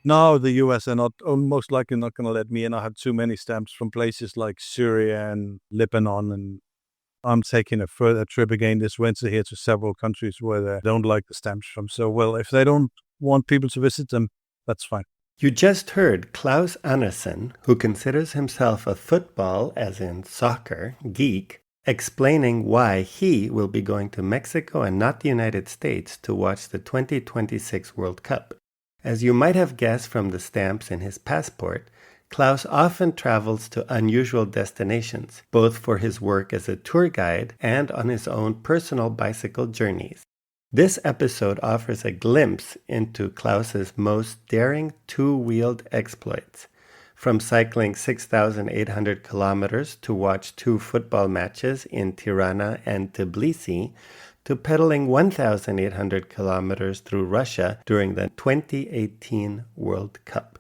No, the US are not most likely not going to let me in. I have too many stamps from places like Syria and Lebanon, and I'm taking a further trip again this winter here to several countries where they don't like the stamps from. So, well, if they don't want people to visit them, that's fine. You just heard Claus Andersen, who considers himself a football, as in soccer, geek, explaining why he will be going to Mexico and not the United States to watch the 2026 World Cup. As you might have guessed from the stamps in his passport, Claus often travels to unusual destinations, both for his work as a tour guide and on his own personal bicycle journeys. This episode offers a glimpse into Claus's most daring two-wheeled exploits, from cycling 6,800 kilometers to watch 2 football matches in Tirana and Tbilisi, to pedaling 1,800 kilometers through Russia during the 2018 World Cup.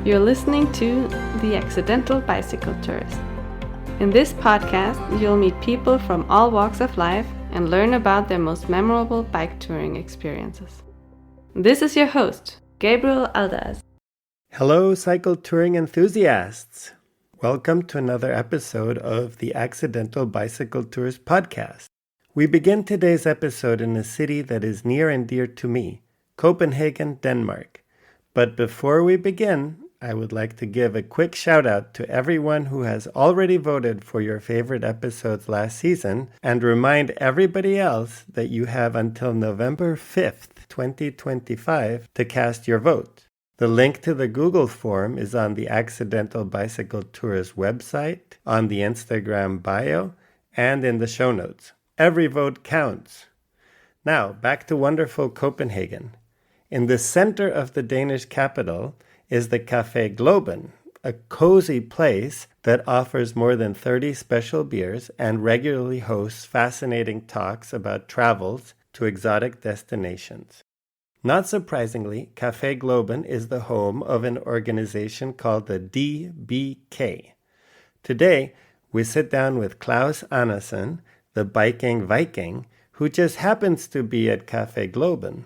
You're listening to The Accidental Bicycle Tourist. In this podcast, you'll meet people from all walks of life and learn about their most memorable bike touring experiences. This is your host, Gabriel Aldaz. Hello, cycle touring enthusiasts. Welcome to another episode of the Accidental Bicycle Tourist podcast. We begin today's episode in a city that is near and dear to me, Copenhagen, Denmark. But before we begin, I would like to give a quick shout out to everyone who has already voted for your favorite episodes last season, and remind everybody else that you have until November 5th, 2025 to cast your vote. The link to the Google form is on the Accidental Bicycle Tourist website, on the Instagram bio, and in the show notes. Every vote counts. Now, back to wonderful Copenhagen. In the center of the Danish capital is the Café Globen, a cozy place that offers more than 30 special beers and regularly hosts fascinating talks about travels to exotic destinations. Not surprisingly, Café Globen is the home of an organization called the DBK. Today, we sit down with Claus Andersen, the biking Viking, who just happens to be at Café Globen.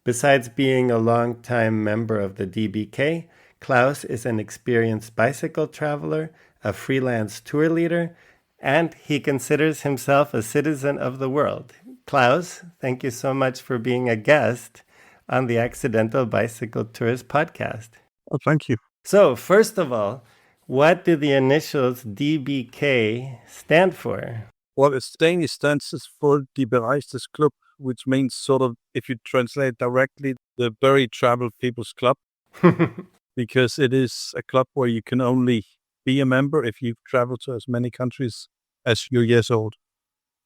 Besides being a long-time member of the DBK, Claus is an experienced bicycle traveler, a freelance tour leader, and he considers himself a citizen of the world. Claus, thank you so much for being a guest on the Accidental Bicycle Tourist podcast. Oh, thank you. So, first of all, what do the initials DBK stand for? Well, it's Danish stands for De Bereistes Club, which means sort of, if you translate directly, the very traveled people's club, because it is a club where you can only be a member if you've traveled to as many countries as you're years old.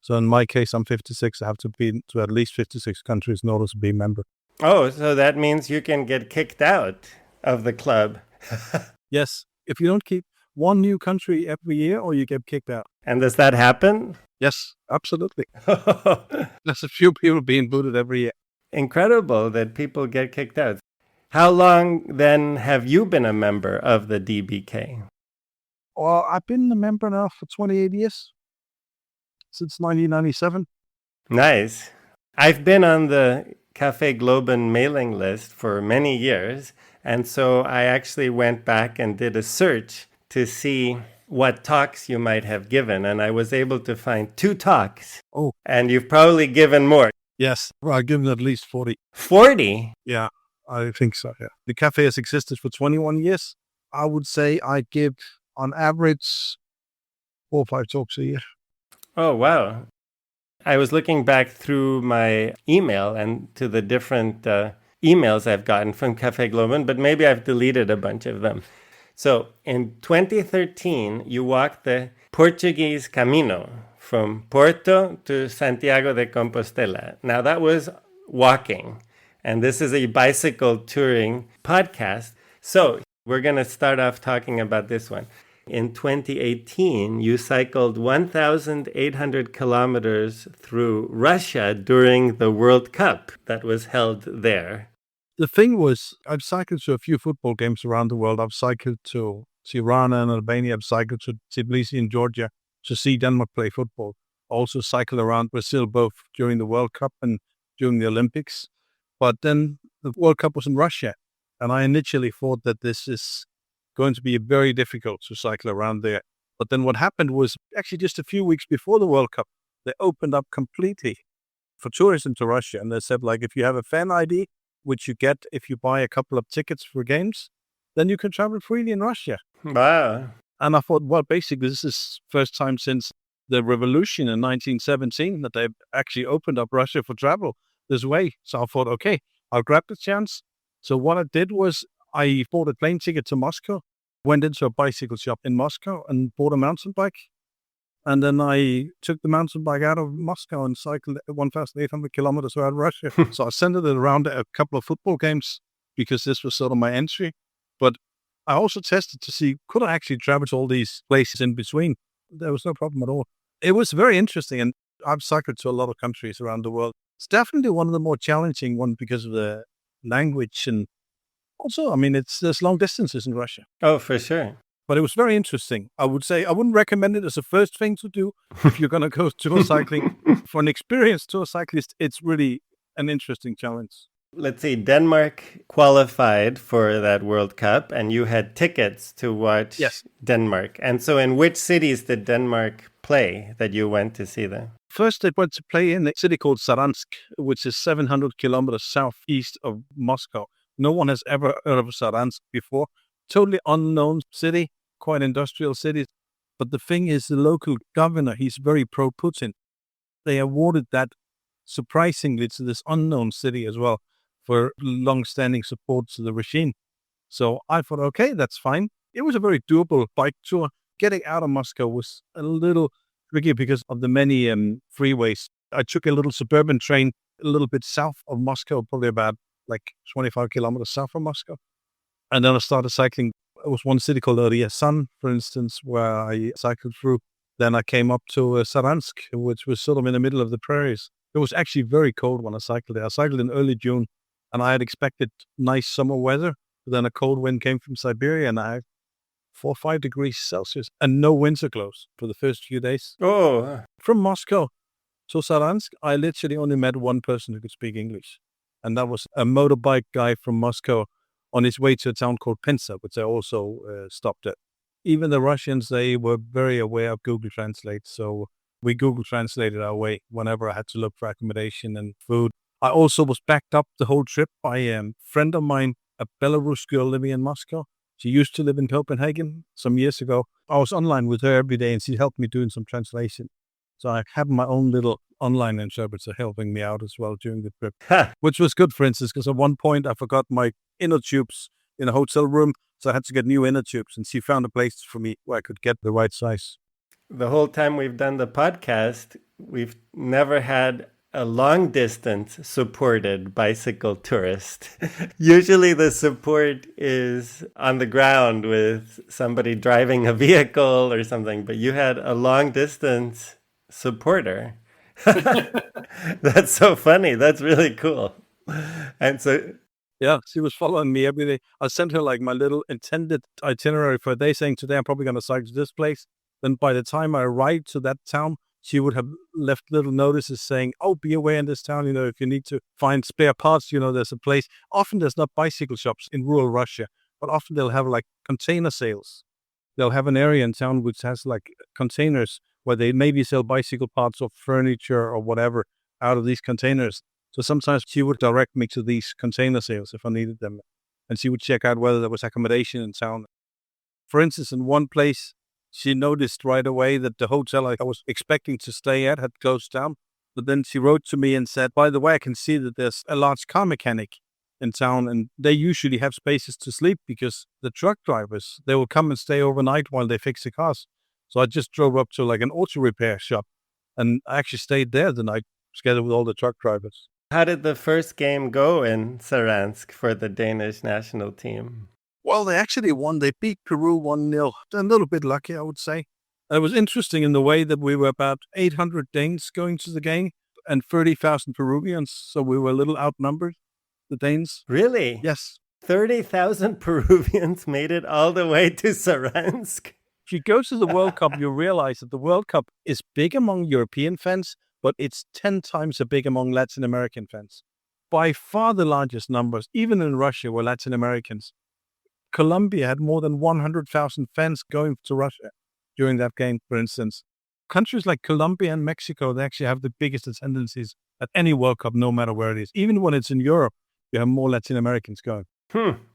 So in my case, I'm 56. I have to be to at least 56 countries in order to be a member. Oh, so that means you can get kicked out of the club. Yes, if you don't keep one new country every year, or you get kicked out. And does that happen? Yes, absolutely. There's a few people being booted every year. Incredible that people get kicked out. How long then have you been a member of the DBK? Well, I've been a member now for 28 years, since 1997. Nice. I've been on the Café Globen mailing list for many years, and so I actually went back and did a search to see what talks you might have given, and I was able to find 2 talks. Oh. And you've probably given more. Yes, well, I've given at least 40. 40? Yeah, I think so, yeah. The cafe has existed for 21 years. I would say I give, on average, 4 or 5 talks a year. Oh, wow. I was looking back through my email and to the different emails I've gotten from Café Globen, but maybe I've deleted a bunch of them. So in 2013, you walked the Portuguese Camino from Porto to Santiago de Compostela. Now that was walking, and this is a bicycle touring podcast. So we're going to start off talking about this one. In 2018, you cycled 1,800 kilometers through Russia during the World Cup that was held there. The thing was, I've cycled to a few football games around the world. I've cycled to Tirana in Albania. I've cycled to Tbilisi in Georgia to see Denmark play football. Also cycled around Brazil both during the World Cup and during the Olympics. But then the World Cup was in Russia, and I initially thought that this is going to be very difficult to cycle around there. But then what happened was actually just a few weeks before the World Cup, they opened up completely for tourism to Russia. And they said, like, if you have a fan ID, which you get if you buy a couple of tickets for games, then you can travel freely in Russia. Wow. And I thought, well, basically, this is first time since the revolution in 1917 that they've actually opened up Russia for travel this way. So I thought, okay, I'll grab the chance. So what I did was I bought a plane ticket to Moscow, went into a bicycle shop in Moscow and bought a mountain bike. And then I took the mountain bike out of Moscow and cycled 1,800 kilometers around Russia. So I centered it around a couple of football games because this was sort of my entry. But I also tested to see, could I actually travel to all these places in between? There was no problem at all. It was very interesting. And I've cycled to a lot of countries around the world. It's definitely one of the more challenging ones because of the language. And also, I mean, there's long distances in Russia. Oh, for sure. But it was very interesting. I would say I wouldn't recommend it as a first thing to do if you're going to go tour cycling. For an experienced tour cyclist, it's really an interesting challenge. Let's see, Denmark qualified for that World Cup and you had tickets to watch Denmark. And so in which cities did Denmark play that you went to see them? First, they went to play in a city called Saransk, which is 700 kilometers southeast of Moscow. No one has ever heard of Saransk before. Totally unknown city, quite industrial city. But the thing is, the local governor, he's very pro-Putin. They awarded that surprisingly to this unknown city as well for long-standing support to the regime. So I thought, okay, that's fine. It was a very doable bike tour. Getting out of Moscow was a little tricky because of the many freeways. I took a little suburban train a little bit south of Moscow, probably about like 25 kilometers south of Moscow. And then I started cycling. It was one city called Ryazan, for instance, where I cycled through. Then I came up to Saransk, which was sort of in the middle of the prairies. It was actually very cold when I cycled there. I cycled in early June, and I had expected nice summer weather. But then a cold wind came from Siberia, and I had 4 or 5 degrees Celsius and no winter clothes for the first few days. Oh. From Moscow to Saransk, I literally only met one person who could speak English. And that was a motorbike guy from Moscow on his way to a town called Penza, which I also stopped at. Even the Russians, they were very aware of Google Translate. So we Google translated our way whenever I had to look for accommodation and food. I also was backed up the whole trip by a friend of mine, a Belarus girl living in Moscow. She used to live in Copenhagen some years ago. I was online with her every day and she helped me doing some translation. So I had my own little online interpreter helping me out as well during the trip, which was good, for instance, because at one point I forgot my inner tubes in a hotel room. So I had to get new inner tubes, and she found a place for me where I could get the right size. The whole time we've done the podcast, we've never had a long distance supported bicycle tourist. Usually the support is on the ground with somebody driving a vehicle or something, but you had a long distance supporter. That's so funny. That's really cool. And so yeah, she was following me every day. I sent her like my little intended itinerary for a day, saying today I'm probably going to cycle to this place. Then by the time I arrived to that town, she would have left little notices saying, oh, be aware in this town, if you need to find spare parts, there's a place. Often there's not bicycle shops in rural Russia, but often they'll have like container sales. They'll have an area in town which has like containers where they maybe sell bicycle parts or furniture or whatever out of these containers. So sometimes she would direct me to these container sales if I needed them. And she would check out whether there was accommodation in town. For instance, in one place, she noticed right away that the hotel I was expecting to stay at had closed down. But then she wrote to me and said, by the way, I can see that there's a large car mechanic in town and they usually have spaces to sleep because the truck drivers, they will come and stay overnight while they fix the cars. So I just drove up to like an auto repair shop and I actually stayed there the night together with all the truck drivers. How did the first game go in Saransk for the Danish national team? Well, they actually won. They beat Peru 1-0. A little bit lucky, I would say. It was interesting in the way that we were about 800 Danes going to the game and 30,000 Peruvians. So we were a little outnumbered, the Danes. Really? Yes. 30,000 Peruvians made it all the way to Saransk. If you go to the World Cup, you realize that the World Cup is big among European fans, but it's 10 times as big among Latin American fans. By far the largest numbers, even in Russia, were Latin Americans. Colombia had more than 100,000 fans going to Russia during that game, for instance. Countries like Colombia and Mexico, they actually have the biggest attendances at any World Cup, no matter where it is. Even when it's in Europe, you have more Latin Americans going.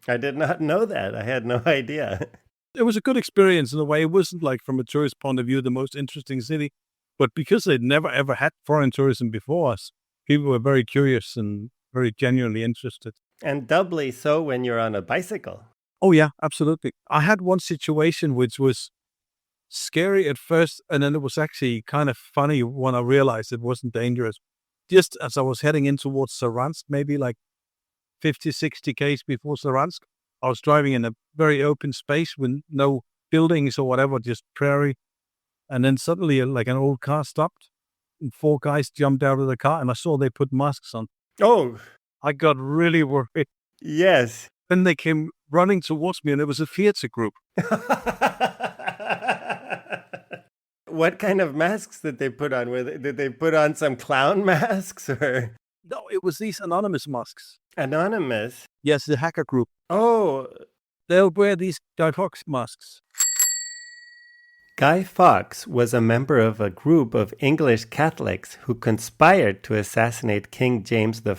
I did not know that. I had no idea. It was a good experience in a way. It wasn't like, from a tourist point of view, the most interesting city, but because they'd never ever had foreign tourism before us, people were very curious and very genuinely interested. And doubly so when you're on a bicycle. Oh yeah, absolutely. I had one situation which was scary at first, and then it was actually kind of funny when I realized it wasn't dangerous. Just as I was heading in towards Saransk, maybe like 50, 60 k's before Saransk, I was driving in a very open space with no buildings or whatever, just prairie. And then suddenly, like, an old car stopped, and 4 guys jumped out of the car, and I saw they put masks on. Oh, I got really worried. yes. Then they came running towards me, and it was a theater group. What kind of masks did they put on? Did they put on some clown masks or? No, it was these anonymous masks. Anonymous? Yes, the hacker group. Oh. They'll wear these Guy Fawkes masks. Guy Fawkes was a member of a group of English Catholics who conspired to assassinate King James I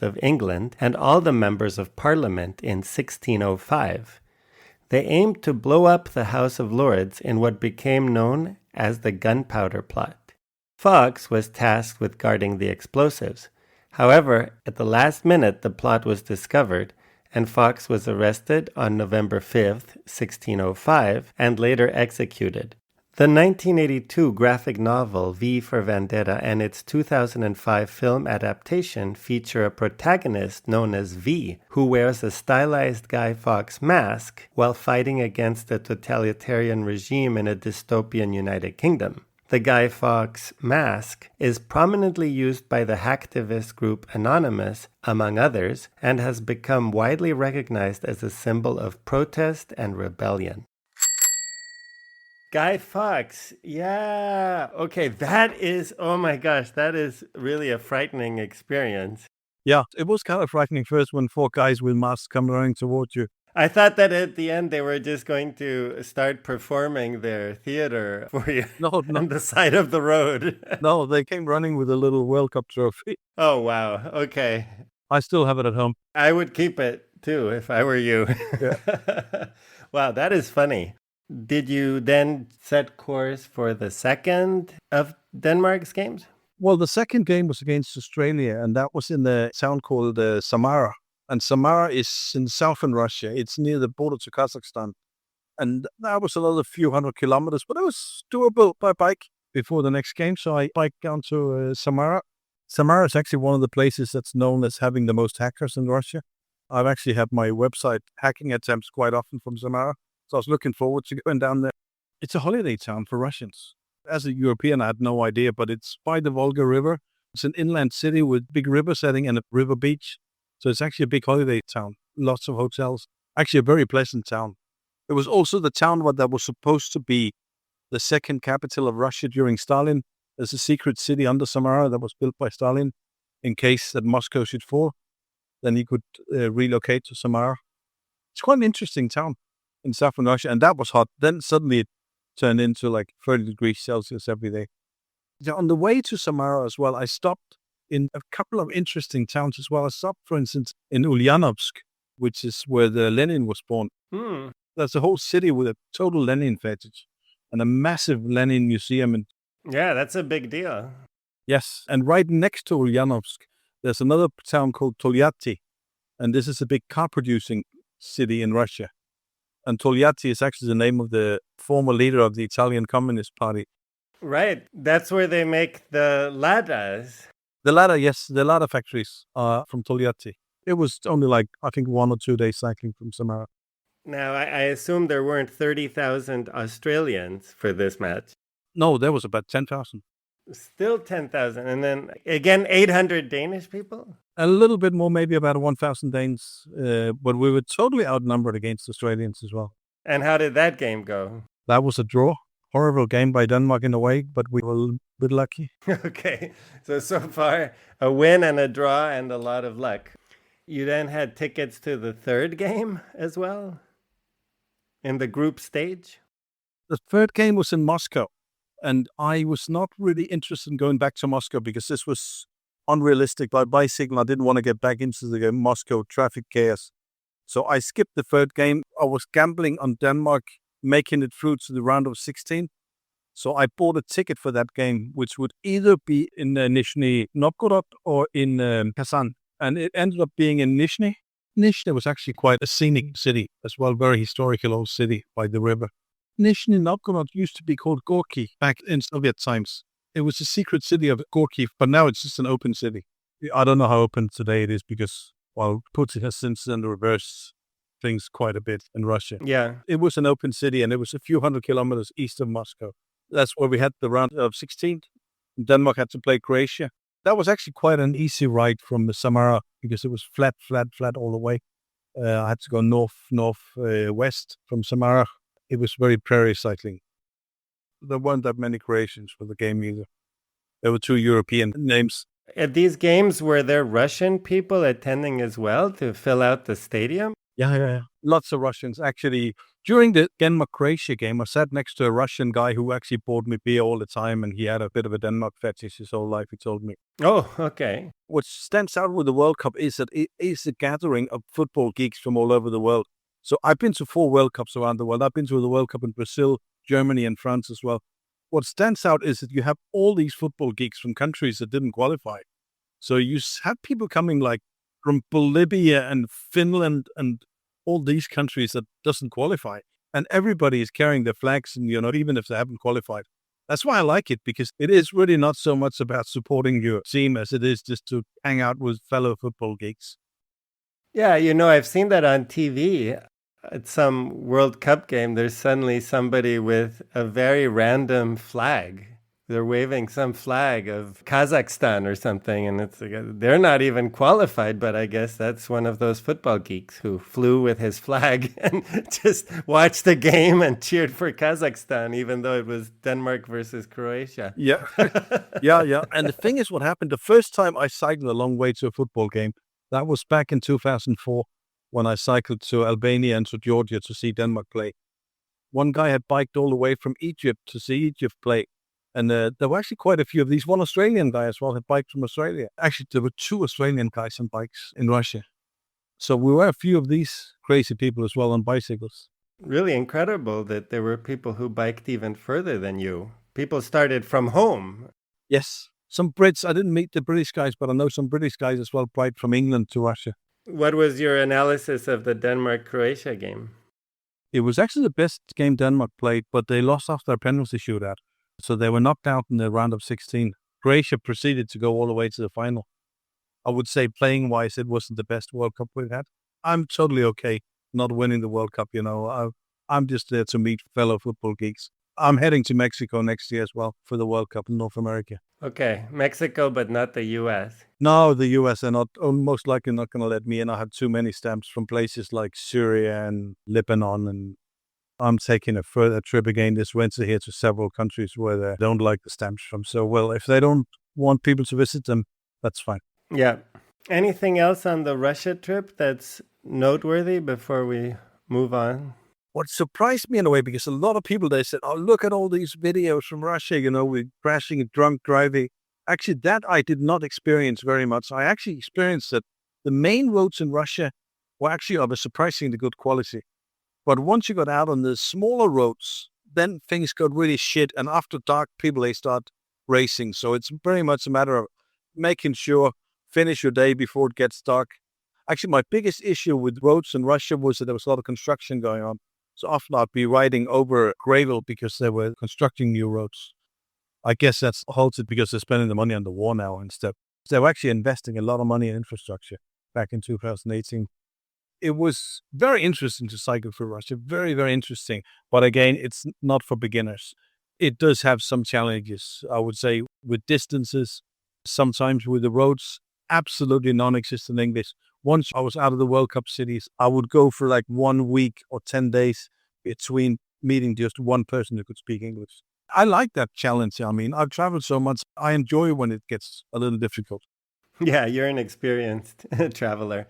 of England and all the members of Parliament in 1605. They aimed to blow up the House of Lords in what became known as the Gunpowder Plot. Fawkes was tasked with guarding the explosives. However, at the last minute, the plot was discovered, and Fawkes was arrested on November 5th, 1605, and later executed. The 1982 graphic novel V for Vendetta and its 2005 film adaptation feature a protagonist known as V, who wears a stylized Guy Fawkes mask while fighting against a totalitarian regime in a dystopian United Kingdom. The Guy Fawkes mask is prominently used by the hacktivist group Anonymous, among others, and has become widely recognized as a symbol of protest and rebellion. Guy Fawkes, yeah. Okay, that is, oh my gosh, that is really a frightening experience. Yeah, it was kind of frightening first when 4 guys with masks come running towards you. I thought that at the end they were just going to start performing their theater for you on the side of the road. No, they came running with a little World Cup trophy. Oh, wow. Okay. I still have it at home. I would keep it too if I were you. Yeah. Wow, that is funny. Did you then set course for the second of Denmark's games? Well, the second game was against Australia, and that was in the town called Samara. And Samara is in southern Russia. It's near the border to Kazakhstan. And that was another few hundred kilometers, but it was doable by bike before the next game. So I biked down to Samara. Samara is actually one of the places that's known as having the most hackers in Russia. I've actually had my website hacking attempts quite often from Samara. So I was looking forward to going down there. It's a holiday town for Russians. As a European, I had no idea, but it's by the Volga River. It's an inland city with big river setting and a river beach. So it's actually a big holiday town. Lots of hotels. Actually a very pleasant town. It was also the town that was supposed to be the second capital of Russia during Stalin. There's a secret city under Samara that was built by Stalin in case that Moscow should fall. Then he could relocate to Samara. It's quite an interesting town in southern Russia, and that was hot. Then suddenly it turned into like 30 degrees Celsius every day. On the way to Samara as well, I stopped in a couple of interesting towns as well. I stopped, for instance, in Ulyanovsk, which is where the Lenin was born. There's a whole city with a total Lenin fetish and a massive Lenin museum. Yeah, that's a big deal. Yes, and right next to Ulyanovsk, there's another town called Tolyatti, and this is a big car-producing city in Russia. And Togliatti is actually the name of the former leader of the Italian Communist Party. Right. That's where they make the Ladas. The Lada, yes. The Lada factories are from Togliatti. It was only like, I think, 1 or 2 days cycling from Samara. Now, I assume there weren't 30,000 Australians for this match. No, there was about 10,000. Still 10,000. And then, again, 800 Danish people? A little bit more, maybe about 1,000 Danes, but we were totally outnumbered against Australians as well. And how did that game go? That was a draw. Horrible game by Denmark in a way, but we were a bit lucky. Okay, so far a win and a draw and a lot of luck. You then had tickets to the third game as well in the group stage? The third game was in Moscow, and I was not really interested in going back to Moscow because this was unrealistic. By bicycle, I didn't want to get back into the Moscow traffic chaos. So I skipped the third game. I was gambling on Denmark making it through to the round of 16. So I bought a ticket for that game, which would either be in Nizhny Novgorod or in Kazan. And it ended up being in Nizhny. Nizhny was actually quite a scenic city as well, very historical old city by the river. Nizhny Novgorod used to be called Gorky back in Soviet times. It was a secret city of Gorky, but now it's just an open city. I don't know how open today it is because, well, Putin has since then reversed things quite a bit in Russia. Yeah. It was an open city and it was a few hundred kilometers east of Moscow. That's where we had the round of 16. Denmark had to play Croatia. That was actually quite an easy ride from Samara because it was flat all the way. I had to go northwest from Samara. It was very prairie cycling. There weren't that many Croatians for the game either. There were 2 European names. At these games, were there Russian people attending as well to fill out the stadium? Yeah. Lots of Russians. Actually, during the Denmark-Croatia game, I sat next to a Russian guy who actually bought me beer all the time, and he had a bit of a Denmark fetish his whole life, he told me. Oh, okay. What stands out with the World Cup is that it is a gathering of football geeks from all over the world. So I've been to 4 World Cups around the world. I've been to the World Cup in Brazil, Germany, and France as well. What stands out is that you have all these football geeks from countries that didn't qualify. So you have people coming like from Bolivia and Finland and all these countries that doesn't qualify. And everybody is carrying their flags, and even if they haven't qualified. That's why I like it, because it is really not so much about supporting your team as it is just to hang out with fellow football geeks. Yeah, I've seen that on TV. At some World Cup game, there's suddenly somebody with a very random flag. They're waving some flag of Kazakhstan or something, and it's like, they're not even qualified, but I guess that's one of those football geeks who flew with his flag and just watched the game and cheered for Kazakhstan, even though it was Denmark versus Croatia. Yeah. Yeah. And the thing is, what happened the first time I cycled a long way to a football game, that was back in 2004 when I cycled to Albania and to Georgia to see Denmark play. One guy had biked all the way from Egypt to see Egypt play. And there were actually quite a few of these. One Australian guy as well had biked from Australia. Actually, there were 2 Australian guys on bikes in Russia. So we were a few of these crazy people as well on bicycles. Really incredible that there were people who biked even further than you. People started from home. Yes. Some Brits, I didn't meet the British guys, but I know some British guys as well biked from England to Russia. What was your analysis of the Denmark-Croatia game? It was actually the best game Denmark played, but they lost after a penalty shootout. So they were knocked out in the round of 16. Croatia proceeded to go all the way to the final. I would say playing-wise, it wasn't the best World Cup we've had. I'm totally okay not winning the World Cup, I'm just there to meet fellow football geeks. I'm heading to Mexico next year as well for the World Cup in North America. Okay, Mexico, but not the U.S. No, the U.S. are most likely not going to let me in. I have too many stamps from places like Syria and Lebanon, and I'm taking a further trip again this winter here to several countries where they don't like the stamps from. So, well, if they don't want people to visit them, that's fine. Yeah. Anything else on the Russia trip that's noteworthy before we move on? What surprised me in a way, because a lot of people, they said, oh, look at all these videos from Russia, with crashing and drunk driving. Actually, that I did not experience very much. I actually experienced that the main roads in Russia were actually of a surprisingly good quality. But once you got out on the smaller roads, then things got really shit. And after dark, they start racing. So it's very much a matter of making sure, finish your day before it gets dark. Actually, my biggest issue with roads in Russia was that there was a lot of construction going on. So often I'd be riding over gravel because they were constructing new roads. I guess that's halted because they're spending the money on the war now instead. They were actually investing a lot of money in infrastructure back in 2018. It was very interesting to cycle through Russia, very, very interesting. But again, it's not for beginners. It does have some challenges, I would say, with distances, sometimes with the roads, absolutely non-existent English. Once I was out of the World Cup cities, I would go for like 1 week or 10 days between meeting just one person who could speak English. I like that challenge. I mean, I've traveled so much. I enjoy when it gets a little difficult. Yeah, you're an experienced traveler.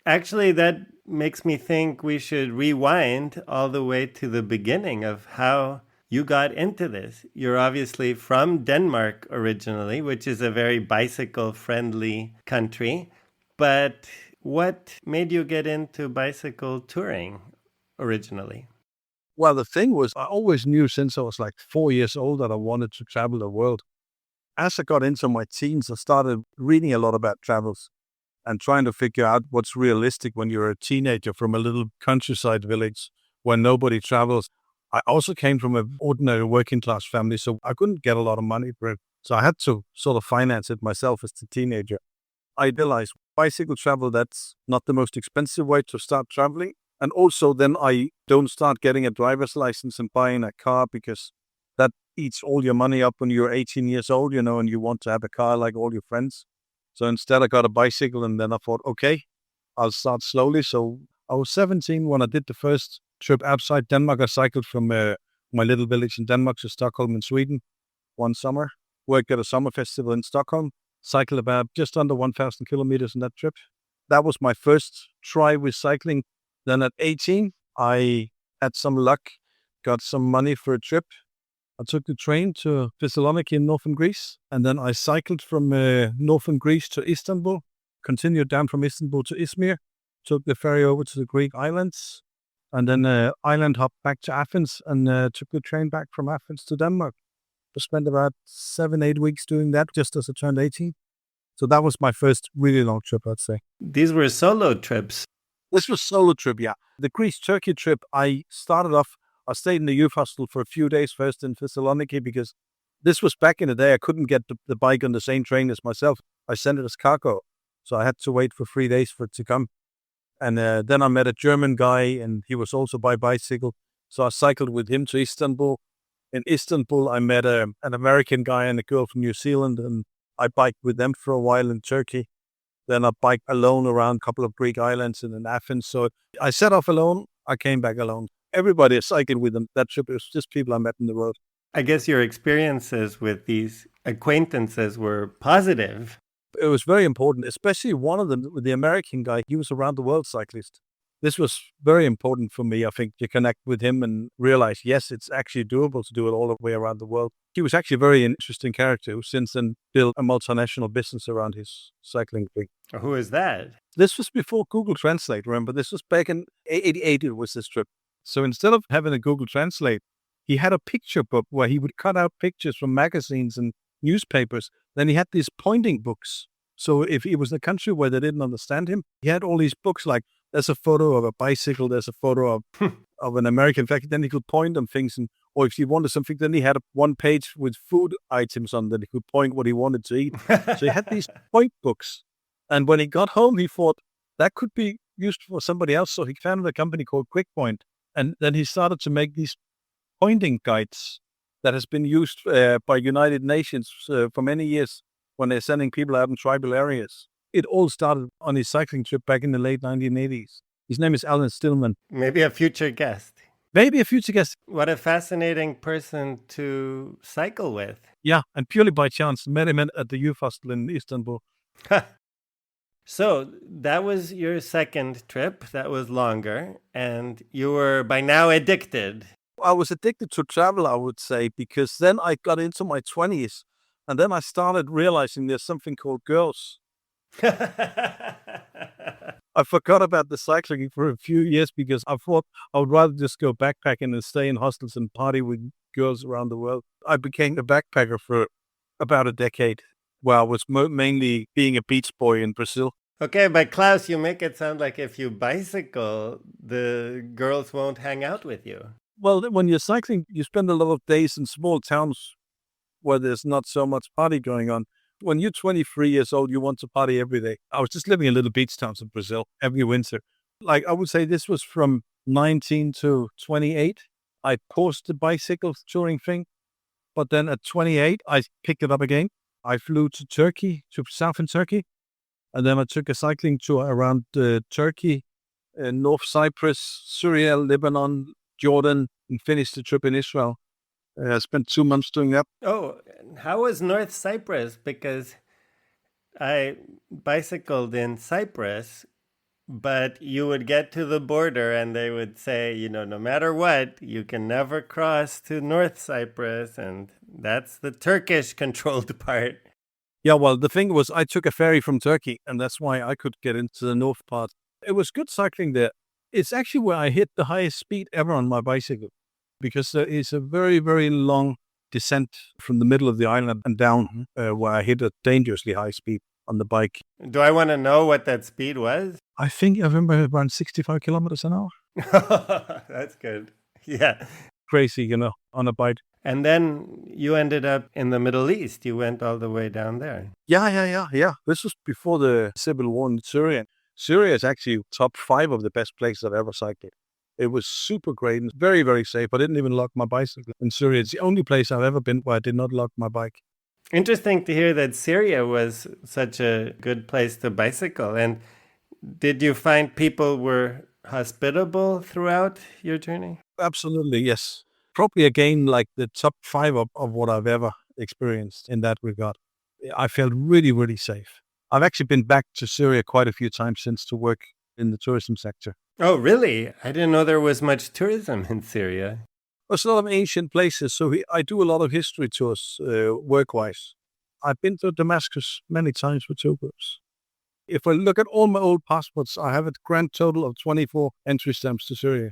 Actually, that makes me think we should rewind all the way to the beginning of how you got into this. You're obviously from Denmark originally, which is a very bicycle friendly country. But what made you get into bicycle touring originally? Well, the thing was, I always knew since I was like 4 years old that I wanted to travel the world. As I got into my teens, I started reading a lot about travels and trying to figure out what's realistic when you're a teenager from a little countryside village where nobody travels. I also came from an ordinary working class family, so I couldn't get a lot of money for it. So I had to sort of finance it myself as a teenager. I realized bicycle travel, that's not the most expensive way to start traveling. And also then I don't start getting a driver's license and buying a car because that eats all your money up when you're 18 years old, and you want to have a car like all your friends. So instead I got a bicycle and then I thought, okay, I'll start slowly. So I was 17 when I did the first trip outside Denmark. I cycled from my little village in Denmark to Stockholm in Sweden one summer, worked at a summer festival in Stockholm, cycled about just under 1,000 kilometers in that trip. That was my first try with cycling. Then at 18, I had some luck, got some money for a trip. I took the train to Thessaloniki in northern Greece, and then I cycled from northern Greece to Istanbul, continued down from Istanbul to Izmir, took the ferry over to the Greek islands, and then island hopped back to Athens and took the train back from Athens to Denmark. I spent about 7-8 weeks doing that just as I turned 18. So that was my first really long trip, I'd say. These were solo trips. This was solo trip, yeah. The Greece-Turkey trip, I stayed in the youth hostel for a few days first in Thessaloniki because this was back in the day. I couldn't get the bike on the same train as myself. I sent it as cargo. So I had to wait for 3 days for it to come. And then I met a German guy and he was also by bicycle. So I cycled with him to Istanbul. In Istanbul, I met an American guy and a girl from New Zealand, and I biked with them for a while in Turkey. Then I biked alone around a couple of Greek islands and in Athens. So I set off alone. I came back alone. Everybody is cycling with them. That trip, it was just people I met in the road. I guess your experiences with these acquaintances were positive. It was very important, especially one of them, the American guy. He was a round the world cyclist. This was very important for me, I think, to connect with him and realize, yes, it's actually doable to do it all the way around the world. He was actually a very interesting character who since then built a multinational business around his cycling thing. Who is that? This was before Google Translate, remember? This was back in 88, it was this trip. So instead of having a Google Translate, he had a picture book where he would cut out pictures from magazines and newspapers. Then he had these pointing books. So if he was in a country where they didn't understand him, he had all these books like, there's a photo of a bicycle, there's a photo of an American factory, then he could point on things. Or if he wanted something, then he had one page with food items on that he could point what he wanted to eat. So he had these point books. And when he got home, he thought that could be used for somebody else. So he founded a company called QuickPoint. And then he started to make these pointing guides that has been used by United Nations for many years when they're sending people out in tribal areas. It all started on his cycling trip back in the late 1980s. His name is Alan Stillman. Maybe a future guest. Maybe a future guest. What a fascinating person to cycle with. Yeah, and purely by chance, met him at the youth hostel in Istanbul. So that was your second trip. That was longer. And you were by now addicted. I was addicted to travel, I would say, because then I got into my 20s. And then I started realizing there's something called girls. I forgot about the cycling for a few years because I thought I would rather just go backpacking and stay in hostels and party with girls around the world. I became a backpacker for about a decade, where I was mainly being a beach boy in Brazil. Okay, but Klaus, you make it sound like if you bicycle, the girls won't hang out with you. Well, when you're cycling, you spend a lot of days in small towns where there's not so much party going on. When you're 23 years old, you want to party every day. I was just living in little beach towns in Brazil every winter. Like I would say this was from 19 to 28. I paused the bicycle touring thing. But then at 28, I picked it up again. I flew to Turkey, to southern Turkey. And then I took a cycling tour around Turkey, North Cyprus, Syria, Lebanon, Jordan, and finished the trip in Israel. I spent 2 months doing that. Oh, how was North Cyprus? Because I bicycled in Cyprus, but you would get to the border and they would say, no matter what, you can never cross to North Cyprus. And that's the Turkish controlled part. Yeah, well, the thing was, I took a ferry from Turkey, and that's why I could get into the north part. It was good cycling there. It's actually where I hit the highest speed ever on my bicycle, because there is a very, very long descent from the middle of the island and down, where I hit a dangerously high speed on the bike. Do I want to know what that speed was? I think I remember around 65 kilometers an hour. That's good. Yeah. Crazy, on a bike. And then you ended up in the Middle East. You went all the way down there. Yeah. This was before the civil war in Syria. Syria is actually top 5 of the best places I've ever cycled. It was super great and very, very safe. I didn't even lock my bicycle in Syria. It's the only place I've ever been where I did not lock my bike. Interesting to hear that Syria was such a good place to bicycle. And did you find people were hospitable throughout your journey? Absolutely, yes. Probably again, like the top 5 of what I've ever experienced in that regard. I felt really, really safe. I've actually been back to Syria quite a few times since to work in the tourism sector. Oh, really? I didn't know there was much tourism in Syria. There's a lot of ancient places, so I do a lot of history tours work-wise. I've been to Damascus many times with tour groups. If I look at all my old passports, I have a grand total of 24 entry stamps to Syria.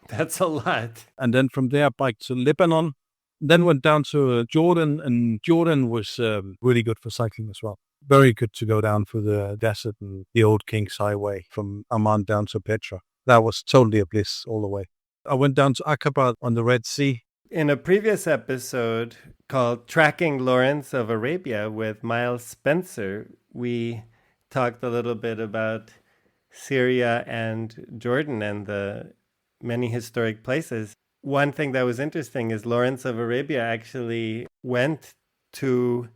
That's a lot. And then from there, biked to Lebanon, then went down to Jordan, and Jordan was really good for cycling as well. Very good to go down for the desert and the old King's Highway from Amman down to Petra. That was totally a bliss all the way. I went down to Aqaba on the Red Sea. In a previous episode called Tracking Lawrence of Arabia with Miles Spencer, we talked a little bit about Syria and Jordan and the many historic places. One thing that was interesting is Lawrence of Arabia actually went to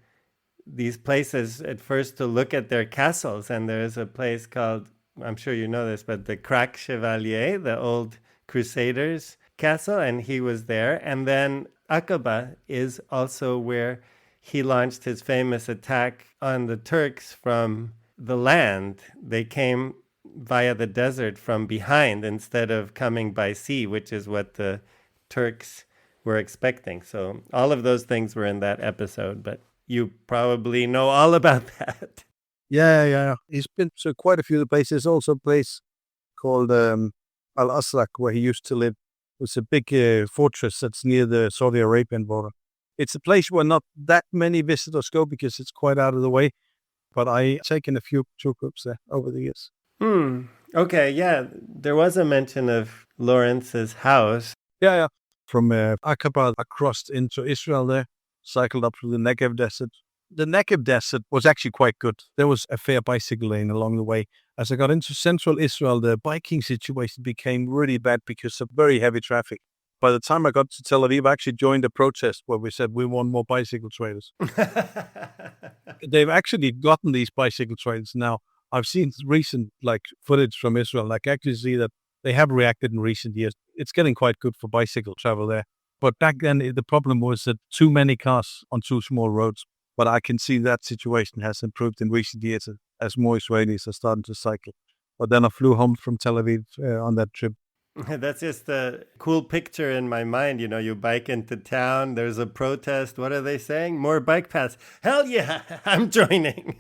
these places at first to look at their castles. And there's a place called, I'm sure you know this, but the Crac Chevalier, the old Crusaders castle, and he was there. And then Aqaba is also where he launched his famous attack on the Turks from the land. They came via the desert from behind instead of coming by sea, which is what the Turks were expecting. So all of those things were in that episode, but you probably know all about that. Yeah. He's been to quite a few places. There's also a place called Al-Asrak where he used to live. It's a big fortress that's near the Saudi Arabian border. It's a place where not that many visitors go because it's quite out of the way. But I've taken a few tour groups there over the years. Okay, yeah. There was a mention of Lawrence's house. Yeah. From Aqaba across into Israel there, cycled up through the Negev Desert. The Negev Desert was actually quite good. There was a fair bicycle lane along the way. As I got into central Israel, the biking situation became really bad because of very heavy traffic. By the time I got to Tel Aviv, I actually joined a protest where we said we want more bicycle trails. They've actually gotten these bicycle trails now. I've seen recent footage from Israel. I can actually see that they have reacted in recent years. It's getting quite good for bicycle travel there. But back then, the problem was that too many cars on too small roads. But I can see that situation has improved in recent years as more Israelis are starting to cycle. But then I flew home from Tel Aviv on that trip. That's just a cool picture in my mind. You bike into town, there's a protest. What are they saying? More bike paths. Hell yeah, I'm joining.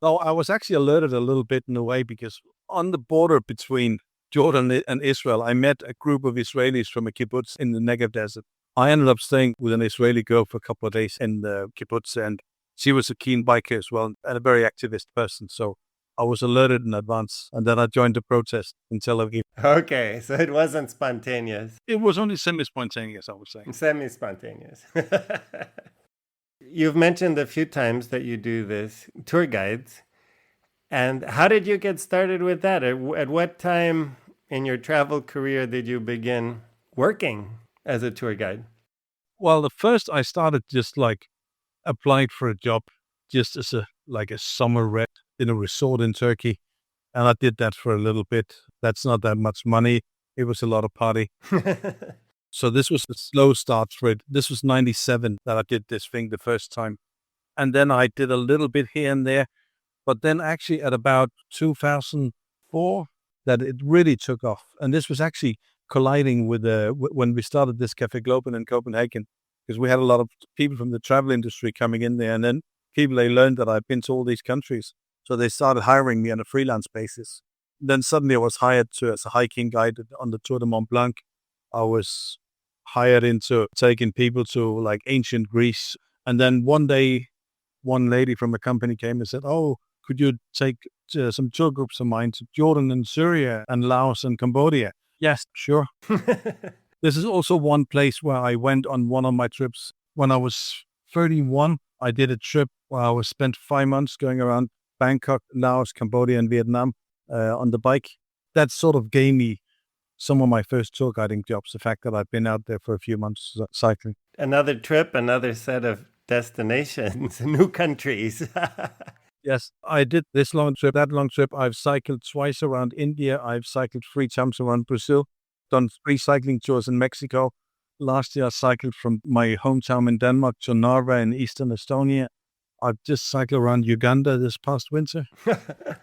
No, I was actually alerted a little bit in a way because on the border between Jordan and Israel, I met a group of Israelis from a kibbutz in the Negev Desert. I ended up staying with an Israeli girl for a couple of days in the kibbutz, and she was a keen biker as well and a very activist person. So I was alerted in advance, and then I joined the protest in Tel Aviv. Okay, so it wasn't spontaneous. It was only semi-spontaneous, I would say. Semi-spontaneous. You've mentioned a few times that you do this tour guides. And how did you get started with that? At what time in your travel career did you begin working as a tour guide? Well, the first I started just applied for a job just as a like a summer rent in a resort in Turkey. And I did that for a little bit. That's not that much money. It was a lot of party. So this was a slow start for it. This was 97 that I did this thing the first time. And then I did a little bit here and there. But then actually at about 2004, that it really took off. And this was actually colliding with when we started this Café Globen in Copenhagen, because we had a lot of people from the travel industry coming in there. And then people, they learned that I've been to all these countries. So they started hiring me on a freelance basis. Then suddenly I was hired as a hiking guide on the Tour de Mont Blanc. I was hired into taking people to like ancient Greece. And then one day, one lady from a company came and said, "Oh, could you take some tour groups of mine to Jordan and Syria and Laos and Cambodia?" Yes, sure. This is also one place where I went on one of my trips. When I was 31, I did a trip where I was spent 5 months going around Bangkok, Laos, Cambodia, and Vietnam on the bike. That sort of gave me some of my first tour guiding jobs, the fact that I've been out there for a few months cycling. Another trip, another set of destinations, new countries. Yes, I did this long trip, that long trip. I've cycled twice around India. I've cycled 3 times around Brazil, done 3 cycling tours in Mexico. Last year, I cycled from my hometown in Denmark to Narva in eastern Estonia. I've just cycled around Uganda this past winter.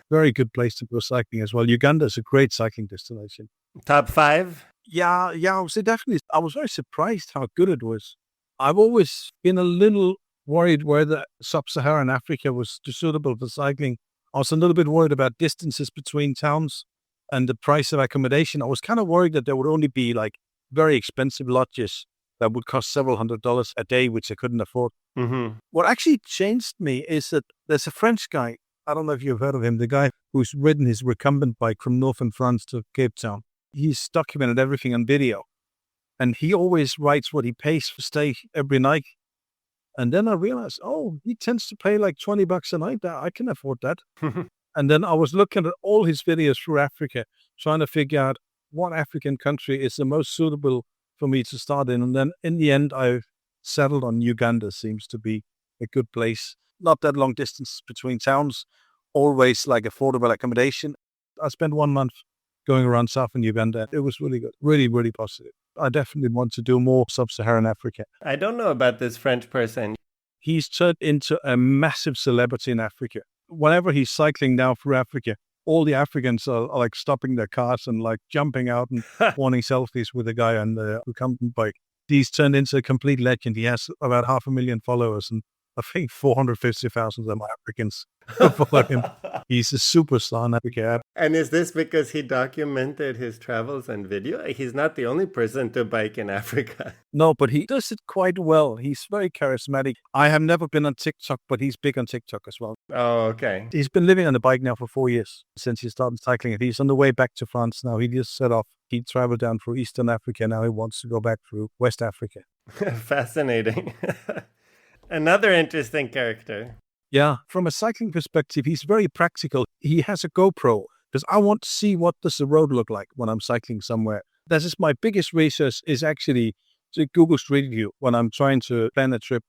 Very good place to go cycling as well. Uganda is a great cycling destination. Top 5? Yeah, I would say definitely. I was very surprised how good it was. I've always been a little worried whether sub-Saharan Africa was suitable for cycling. I was a little bit worried about distances between towns and the price of accommodation. I was kind of worried that there would only be like very expensive lodges that would cost several $100s a day, which I couldn't afford. Mm-hmm. What actually changed me is that there's a French guy, I don't know if you've heard of him, the guy who's ridden his recumbent bike from northern France to Cape Town. He's documented everything on video. And he always writes what he pays for stay every night. And then I realized, oh, he tends to pay like $20 a night. I can afford that. And then I was looking at all his videos through Africa, trying to figure out what African country is the most suitable for me to start in. And then in the end, I settled on Uganda. Seems to be a good place. Not that long distance between towns, always like affordable accommodation. I spent 1 month going around southern Uganda. It was really good, really, really positive. I definitely want to do more sub-Saharan Africa. I don't know about this French person. He's turned into a massive celebrity in Africa. Whenever he's cycling now through Africa, all the Africans are like stopping their cars and like jumping out and wanting selfies with the guy on the recumbent bike. He's turned into a complete legend. He has about 500,000 followers, and I think 450,000 of them are Africans who follow him. He's a superstar in Africa. And is this because he documented his travels and video? He's not the only person to bike in Africa. No, but he does it quite well. He's very charismatic. I have never been on TikTok, but he's big on TikTok as well. Oh, okay. He's been living on the bike now for 4 years since he started cycling it. He's on the way back to France now. He just set off. He traveled down through Eastern Africa. Now he wants to go back through West Africa. Fascinating. Another interesting character. Yeah, from a cycling perspective, he's very practical. He has a GoPro because I want to see what does the road look like when I'm cycling somewhere. That is my biggest research is actually to Google Street View when I'm trying to plan a trip.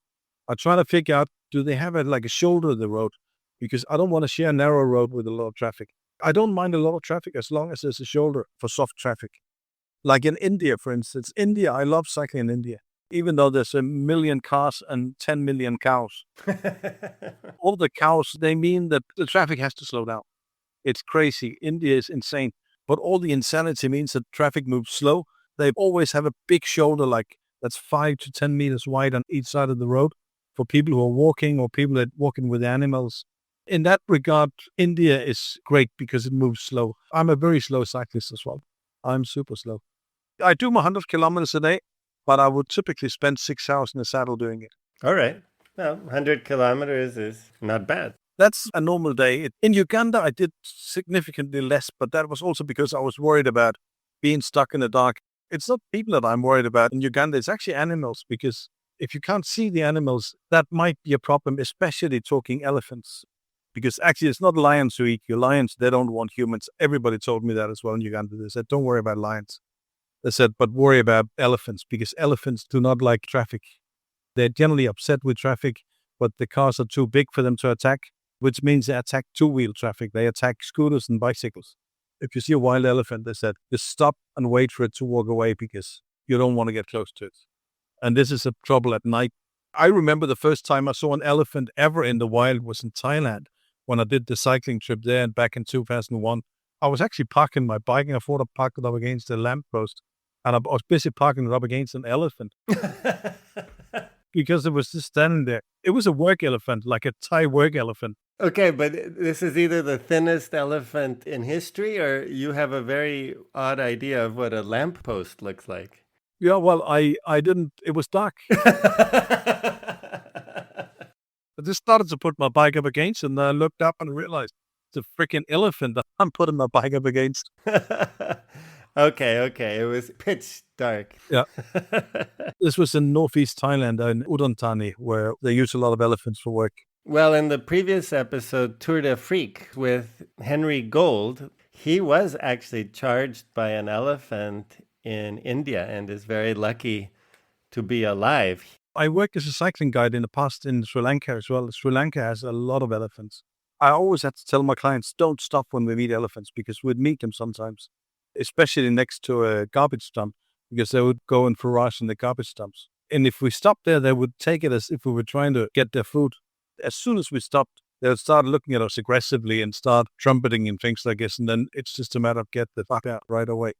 I try to figure out, do they have like a shoulder of the road? Because I don't want to share a narrow road with a lot of traffic. I don't mind a lot of traffic as long as there's a shoulder for soft traffic. Like in India, for instance. India, I love cycling in India. Even though there's 1 million cars and 10 million cows. All the cows, they mean that the traffic has to slow down. It's crazy. India is insane. But all the insanity means that traffic moves slow. They always have a big shoulder like that's 5 to 10 meters wide on each side of the road for people who are walking or people that are walking with animals. In that regard, India is great because it moves slow. I'm a very slow cyclist as well. I'm super slow. I do my 100 kilometers a day. But I would typically spend 6 hours in the saddle doing it. All right. Well, 100 kilometers is not bad. That's a normal day. In Uganda, I did significantly less, but that was also because I was worried about being stuck in the dark. It's not people that I'm worried about in Uganda. It's actually animals, because if you can't see the animals, that might be a problem, especially talking elephants. Because actually, it's not lions who eat you. Lions, they don't want humans. Everybody told me that as well in Uganda. They said, don't worry about lions. They said, but worry about elephants, because elephants do not like traffic. They're generally upset with traffic, but the cars are too big for them to attack. which means they attack two-wheel traffic. They attack scooters and bicycles. If you see a wild elephant, they said, just stop and wait for it to walk away because you don't want to get close to it. And this is a trouble at night. I remember the first time I saw an elephant ever in the wild was in Thailand when I did the cycling trip there and back in 2001. I was actually parking my bike and I thought I parked it up against a lamppost. And I was busy parking it up against an elephant because it was just standing there. It was a work elephant, like a Thai work elephant. Okay, but this is either the thinnest elephant in history or you have a very odd idea of what a lamppost looks like. Yeah, well, I didn't. It was dark. I just started to put my bike up against and I looked up and realized it's a freaking elephant that I'm putting my bike up against. Okay. It was pitch dark. Yeah. This was in northeast Thailand, in Udon Thani, where they use a lot of elephants for work. Well, in the previous episode, Tour de Freak with Henry Gold, he was actually charged by an elephant in India and is very lucky to be alive. I worked as a cycling guide in the past in Sri Lanka as well. Sri Lanka has a lot of elephants. I always had to tell my clients, don't stop when we meet elephants because we'd meet them sometimes, especially next to a garbage dump because they would go and forage in the garbage dumps. And if we stopped there, they would take it as if we were trying to get their food. As soon as we stopped, they would start looking at us aggressively and start trumpeting and things like this. And then it's just a matter of get the fuck out right away.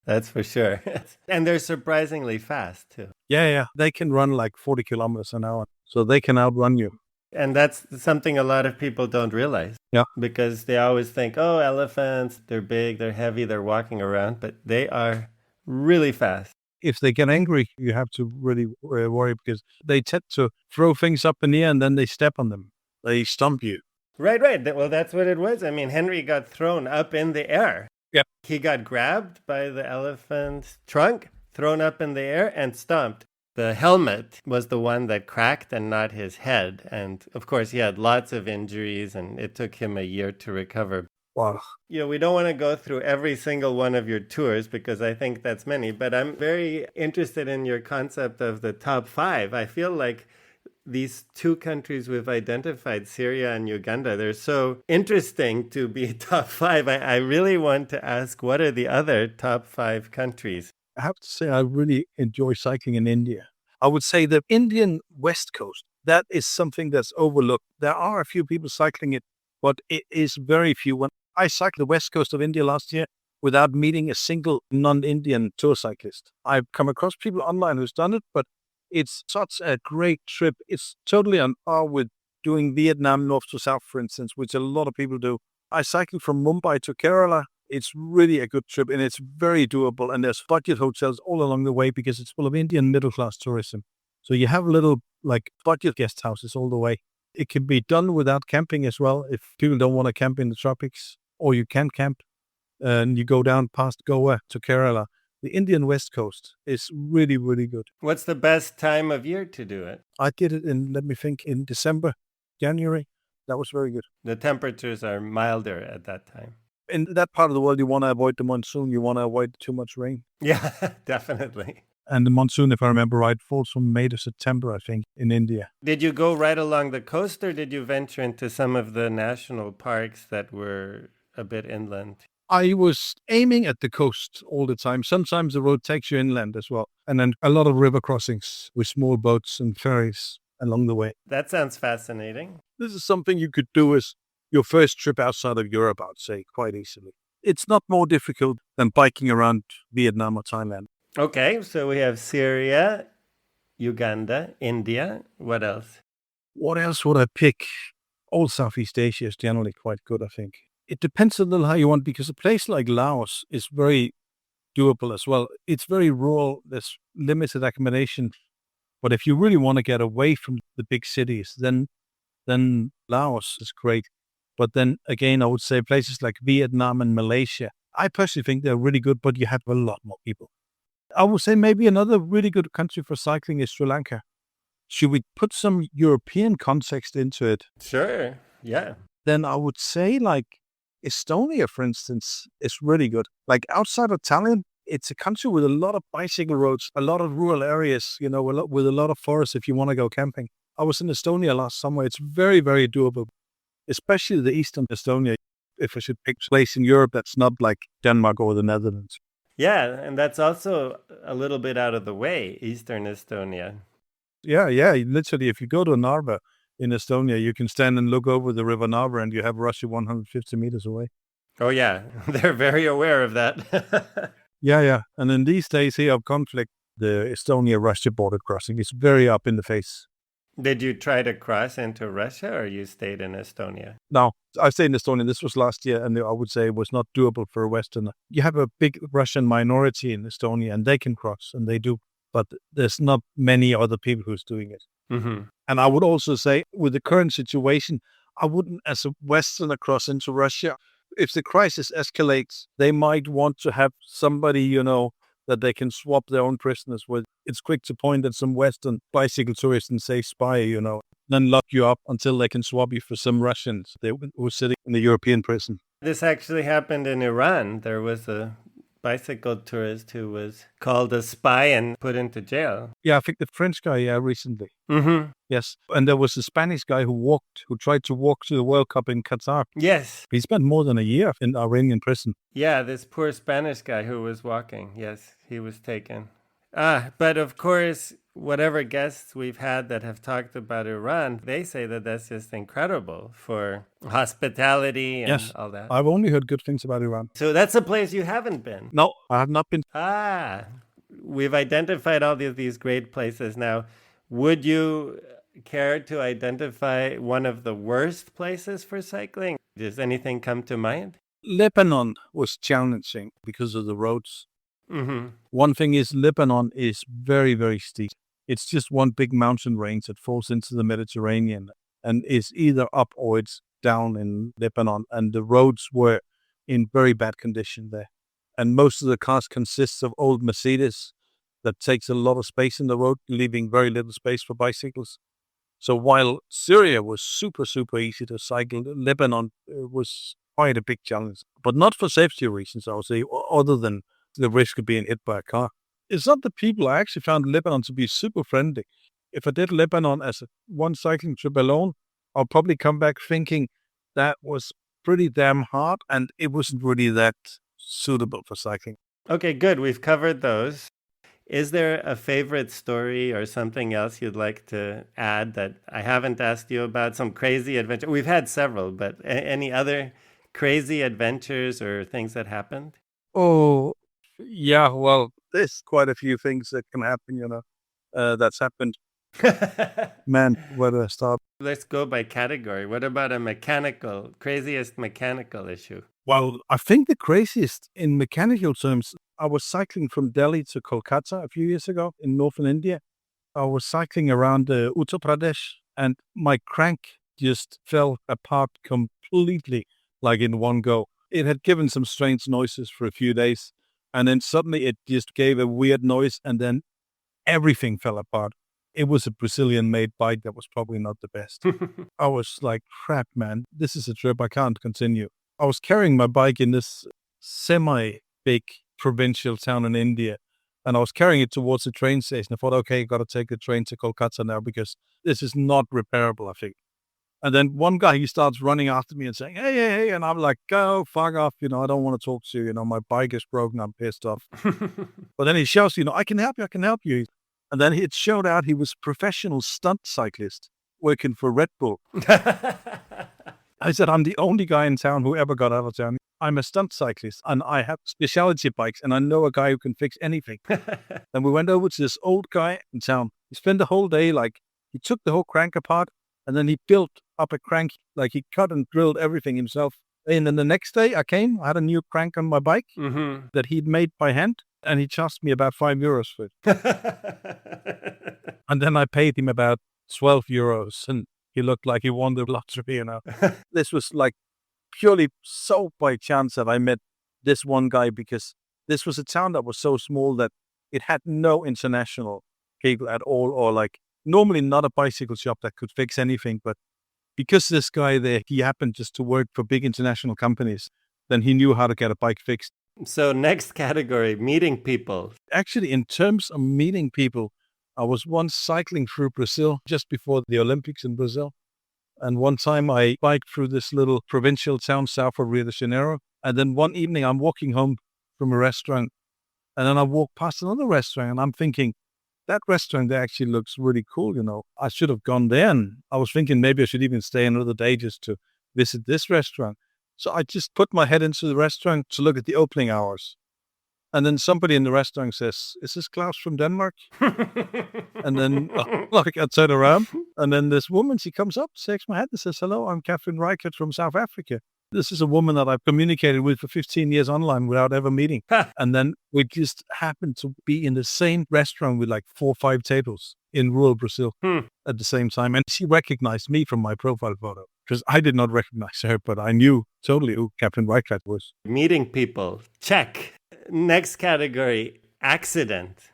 That's for sure. And they're surprisingly fast too. Yeah. They can run like 40 kilometers an hour. So they can outrun you. And that's something a lot of people don't realize. Yeah. Because they always think, oh, elephants, they're big, they're heavy, they're walking around, but they are really fast. If they get angry, you have to really worry because they tend to throw things up in the air and then they step on them. They stomp you. Right. Well, that's what it was. I mean, Henry got thrown up in the air. Yep. He got grabbed by the elephant's trunk, thrown up in the air, and stomped. The helmet was the one that cracked and not his head. And of course, he had lots of injuries and it took him a year to recover. Wow. We don't want to go through every single one of your tours because I think that's many, but I'm very interested in your concept of the top 5. I feel like these two countries we've identified, Syria and Uganda, they're so interesting to be top 5. I really want to ask, what are the other top 5 countries? I have to say, I really enjoy cycling in India. I would say the Indian West Coast, that is something that's overlooked. There are a few people cycling it, but it is very few. When I cycled the West Coast of India last year without meeting a single non-Indian tour cyclist. I've come across people online who's done it, but it's such a great trip. It's totally on par with doing Vietnam north to south, for instance, which a lot of people do. I cycled from Mumbai to Kerala. It's really a good trip and it's very doable. And there's budget hotels all along the way because it's full of Indian middle-class tourism. So you have little like budget guest houses all the way. It can be done without camping as well. If people don't want to camp in the tropics or you can camp and you go down past Goa to Kerala, the Indian West Coast is really, really good. What's the best time of year to do it? I did it in December, January. That was very good. The temperatures are milder at that time. In that part of the world, you want to avoid the monsoon. You want to avoid too much rain. Yeah, definitely. And the monsoon, if I remember right, falls from May to September, I think, in India. Did you go right along the coast or did you venture into some of the national parks that were a bit inland? I was aiming at the coast all the time. Sometimes the road takes you inland as well. And then a lot of river crossings with small boats and ferries along the way. That sounds fascinating. This is something you could do as your first trip outside of Europe, I would say, quite easily. It's not more difficult than biking around Vietnam or Thailand. Okay, so we have Syria, Uganda, India. What else? What else would I pick? All Southeast Asia is generally quite good, I think. It depends a little how you want, because a place like Laos is very doable as well. It's very rural. There's limited accommodation. But if you really want to get away from the big cities, then Laos is great. But then again, I would say places like Vietnam and Malaysia, I personally think they're really good, but you have a lot more people. I would say maybe another really good country for cycling is Sri Lanka. Should we put some European context into it? Sure, yeah. Then I would say like Estonia, for instance, is really good. Like outside of Tallinn, it's a country with a lot of bicycle roads, a lot of rural areas, with a lot of forests if you want to go camping. I was in Estonia last summer. It's very, very doable, especially the eastern Estonia. If I should pick a place in Europe that's not like Denmark or the Netherlands. Yeah, and that's also a little bit out of the way, Eastern Estonia. Yeah. Literally, if you go to Narva in Estonia, you can stand and look over the river Narva and you have Russia 150 meters away. Oh, yeah. They're very aware of that. Yeah. And in these days here of conflict, the Estonia-Russia border crossing is very up in the face. Did you try to cross into Russia or you stayed in Estonia? No, I stayed in Estonia. This was last year, and I would say it was not doable for a Westerner. You have a big Russian minority in Estonia, and they can cross, and they do. But there's not many other people who's doing it. Mm-hmm. And I would also say, with the current situation, I wouldn't, as a Westerner, cross into Russia. If the crisis escalates, they might want to have somebody, that they can swap their own prisoners with. It's quick to point at some Western bicycle tourist and say spy, then lock you up until they can swap you for some Russians who were sitting in the European prison. This actually happened in Iran. There was a bicycle tourist who was called a spy and put into jail. Yeah, I think the French guy, recently. Mm-hmm. Yes. And there was a Spanish guy who tried to walk to the World Cup in Qatar. Yes. He spent more than a year in Iranian prison. Yeah, this poor Spanish guy who was walking. Yes, he was taken. But of course, whatever guests we've had that have talked about Iran, they say that that's just incredible for hospitality and all that. I've only heard good things about Iran. So that's a place you haven't been? No, I have not been. We've identified all of these great places. Now, would you care to identify one of the worst places for cycling? Does anything come to mind? Lebanon was challenging because of the roads. Mm-hmm. One thing is Lebanon is very, very steep. It's just one big mountain range that falls into the Mediterranean and is either up or it's down in Lebanon. And the roads were in very bad condition there. And most of the cars consists of old Mercedes that takes a lot of space in the road, leaving very little space for bicycles. So while Syria was super, super easy to cycle, Lebanon was quite a big challenge. But not for safety reasons, I would say, other than the risk of being hit by a car. It's not the people. I actually found Lebanon to be super friendly. If I did Lebanon as one cycling trip alone, I'll probably come back thinking that was pretty damn hard and it wasn't really that suitable for cycling. Okay, good. We've covered those. Is there a favorite story or something else you'd like to add that I haven't asked you about? Some crazy adventure? We've had several, but any other crazy adventures or things that happened? Oh, yeah, well, there's quite a few things that can happen, that's happened. Man, where do I start? Let's go by category. What about craziest mechanical issue? Well, I think the craziest in mechanical terms, I was cycling from Delhi to Kolkata a few years ago in northern India. I was cycling around Uttar Pradesh and my crank just fell apart completely, like in one go. It had given some strange noises for a few days. And then suddenly it just gave a weird noise and then everything fell apart. It was a Brazilian-made bike that was probably not the best. I was like, crap, man, this is a trip I can't continue. I was carrying my bike in this semi-big provincial town in India, and I was carrying it towards the train station. I thought, okay, got to take the train to Kolkata now because this is not repairable, I think. And then one guy, he starts running after me and saying, hey. And I'm like, go, fuck off. I don't want to talk to you. My bike is broken. I'm pissed off. But then he shouts, I can help you. And then it showed out he was a professional stunt cyclist working for Red Bull. I said, I'm the only guy in town who ever got out of town. I'm a stunt cyclist and I have specialty bikes and I know a guy who can fix anything. Then we went over to this old guy in town. He spent the whole day, he took the whole crank apart and then he built up a crank, he cut and drilled everything himself. And then the next day I had a new crank on my bike that he'd made by hand and he charged me about €5 for it. And then I paid him about €12 and he looked like he won the lottery, This was purely so by chance that I met this one guy because this was a town that was so small that it had no international people at all or normally not a bicycle shop that could fix anything. But because this guy there, he happened just to work for big international companies, then he knew how to get a bike fixed. So next category, meeting people. Actually, in terms of meeting people, I was once cycling through Brazil just before the Olympics in Brazil. And one time I biked through this little provincial town south of Rio de Janeiro. And then one evening I'm walking home from a restaurant. And then I walk past another restaurant and I'm thinking, that restaurant there actually looks really cool, you know. I should have gone there. And I was thinking maybe I should even stay another day just to visit this restaurant. So I just put my head into the restaurant to look at the opening hours. And then somebody in the restaurant says, "Is this Claus from Denmark?" And then like I turn around, and then this woman, she comes up, shakes my hand and says, "Hello, I'm Catherine Reichert from South Africa." This is a woman that I've communicated with for 15 years online without ever meeting. And then we just happened to be in the same restaurant with like 4 or 5 tables in rural Brazil at the same time. And she recognized me from my profile photo because I did not recognize her, but I knew totally who Catherine Reichert was. Meeting people. Check. Next category, accident.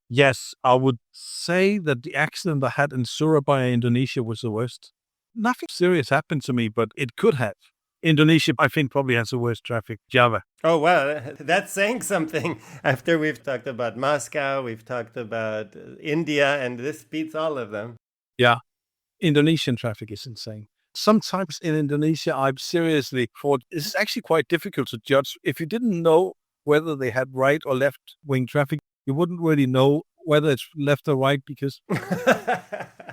Yes, I would say that the accident I had in Surabaya, Indonesia was the worst. Nothing serious happened to me, but it could have. Indonesia, I think, probably has the worst traffic. Java. Oh, well, that's saying something. After we've talked about Moscow, we've talked about India, and this beats all of them. Yeah, Indonesian traffic is insane. Sometimes in Indonesia, I've seriously thought this is actually quite difficult to judge. If you didn't know whether they had right or left wing traffic, you wouldn't really know whether it's left or right because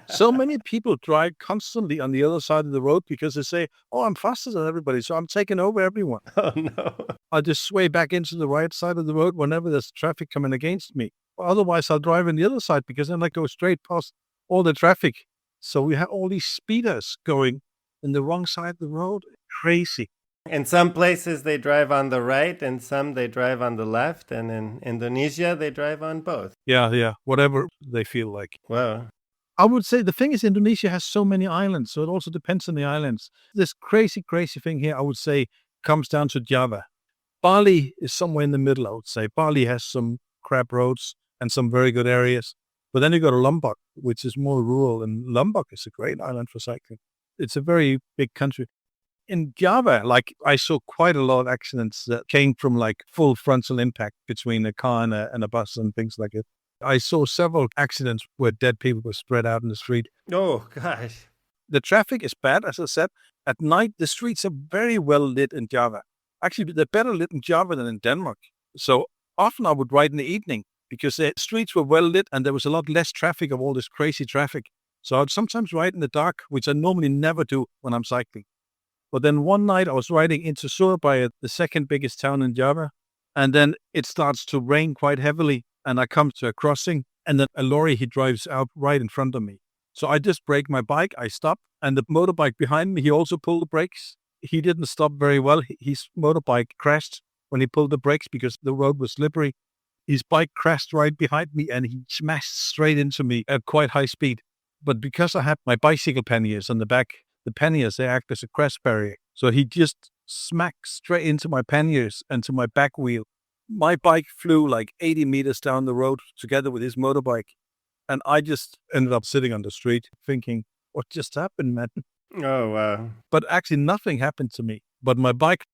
so many people drive constantly on the other side of the road because they say, "Oh, I'm faster than everybody, so I'm taking over everyone." Oh, no. I just sway back into the right side of the road whenever there's traffic coming against me. Otherwise, I'll drive on the other side because then I go straight past all the traffic. So we have all these speeders going in the wrong side of the road. Crazy. In some places, they drive on the right, and some they drive on the left. And in Indonesia, they drive on both. Yeah. Whatever they feel like. Wow. I would say the thing is Indonesia has so many islands, so it also depends on the islands. This crazy thing here, I would say, comes down to Java. Bali is somewhere in the middle, I would say. Bali has some crap roads and some very good areas. But then you go to Lombok, which is more rural, and Lombok is a great island for cycling. It's a very big country. In Java, like I saw quite a lot of accidents that came from like full frontal impact between a car and a bus and things like it. I saw several accidents where dead people were spread out in the street. Oh, gosh. The traffic is bad, as I said. At night, the streets are very well lit in Java. Actually, they're better lit in Java than in Denmark. So often I would ride in the evening because the streets were well lit and there was a lot less traffic of all this crazy traffic. So I'd sometimes ride in the dark, which I normally never do when I'm cycling. But then one night I was riding into Surabaya, the second biggest town in Java, and then it starts to rain quite heavily. And I come to a crossing, and then a lorry, he drives out right in front of me. So I just brake my bike, I stop, and the motorbike behind me, he also pulled the brakes. He didn't stop very well. His motorbike crashed when he pulled the brakes because the road was slippery. His bike crashed right behind me, and he smashed straight into me at quite high speed. But because I had my bicycle panniers on the back, the panniers, they act as a crash barrier. So he just smacked straight into my panniers and to my back wheel. My bike flew like 80 meters down the road together with his motorbike. And I just ended up sitting on the street thinking, what just happened, man? Oh, wow. But actually nothing happened to me. But my back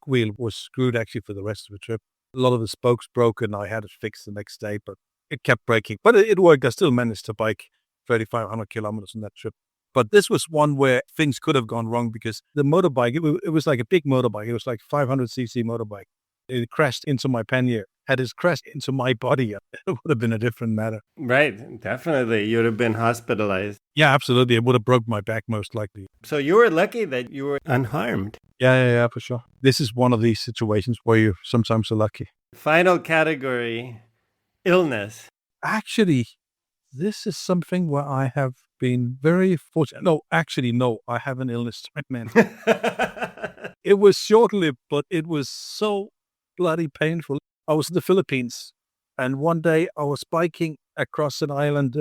wheel was screwed actually for the rest of the trip. A lot of the spokes broke and I had it fixed the next day, but it kept breaking. But it worked. I still managed to bike 3,500 kilometers on that trip. But this was one where things could have gone wrong because the motorbike, it was like a big motorbike. It was like 500cc motorbike. It crashed into my pannier. Had it crashed into my body, it would have been a different matter. Right. Definitely. You would have been hospitalized. Yeah, absolutely. It would have broke my back most likely. So you were lucky that you were unharmed. Yeah, for sure. This is one of these situations where you sometimes are lucky. Final category, illness. Actually, this is something where I have been very fortunate. No, I have an illness, man. It was short-lived, but it was so bloody painful. I was in the Philippines, and one day I was biking across an island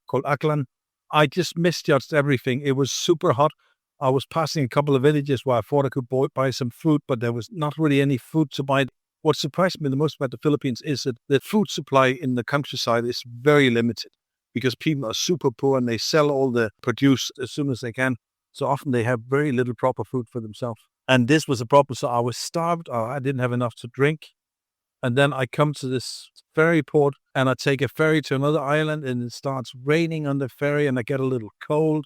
called Aklan. I just misjudged everything. It was super hot. I was passing a couple of villages where I thought I could buy some food, but there was not really any food to buy. What surprised me the most about the Philippines is that the food supply in the countryside is very limited because people are super poor and they sell all the produce as soon as they can. So often they have very little proper food for themselves. And this was a problem. So I was starved. I didn't have enough to drink. And then I come to this ferry port and I take a ferry to another island and it starts raining on the ferry and I get a little cold.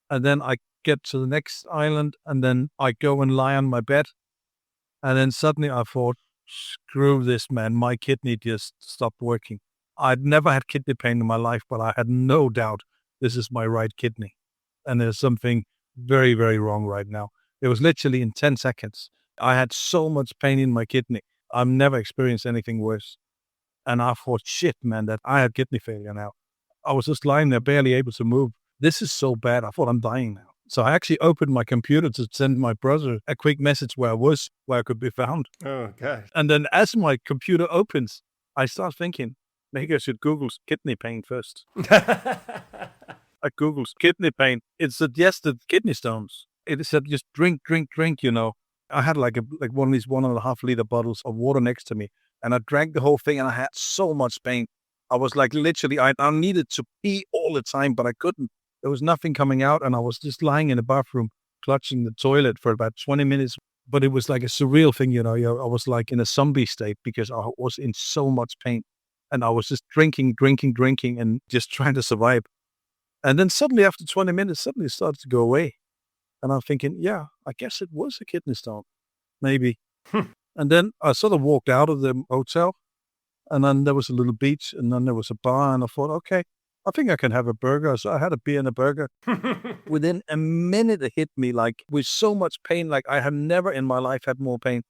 And then I get to the next island and then I go and lie on my bed. And then suddenly I thought, screw this, man. My kidney just stopped working. I'd never had kidney pain in my life, but I had no doubt this is my right kidney. And there's something very, very wrong right now. It was literally in 10 seconds. I had so much pain in my kidney. I've never experienced anything worse. And I thought, shit, man, that I had kidney failure now. I was just lying there, barely able to move. This is so bad. I thought I'm dying now. So I actually opened my computer to send my brother a quick message where I was, where I could be found. Oh, gosh. And then as my computer opens, I start thinking, maybe I should Google kidney pain first. I Googled kidney pain. It suggested kidney stones. It said just drink, you know. I had like one of these 1.5 liter bottles of water next to me. And I drank the whole thing and I had so much pain. I was like literally, I needed to pee all the time, but I couldn't. There was nothing coming out. And I was just lying in the bathroom, clutching the toilet for about 20 minutes. But it was like a surreal thing, you know. I was like in a zombie state because I was in so much pain. And I was just drinking and just trying to survive. And then suddenly after 20 minutes, it started to go away. And I'm thinking, yeah, I guess it was a kidney stone, maybe. And then I sort of walked out of the hotel and then there was a little beach and then there was a bar and I thought, okay, I think I can have a burger. So I had a beer and a burger. Within a minute, it hit me like with so much pain, like I have never in my life had more pain.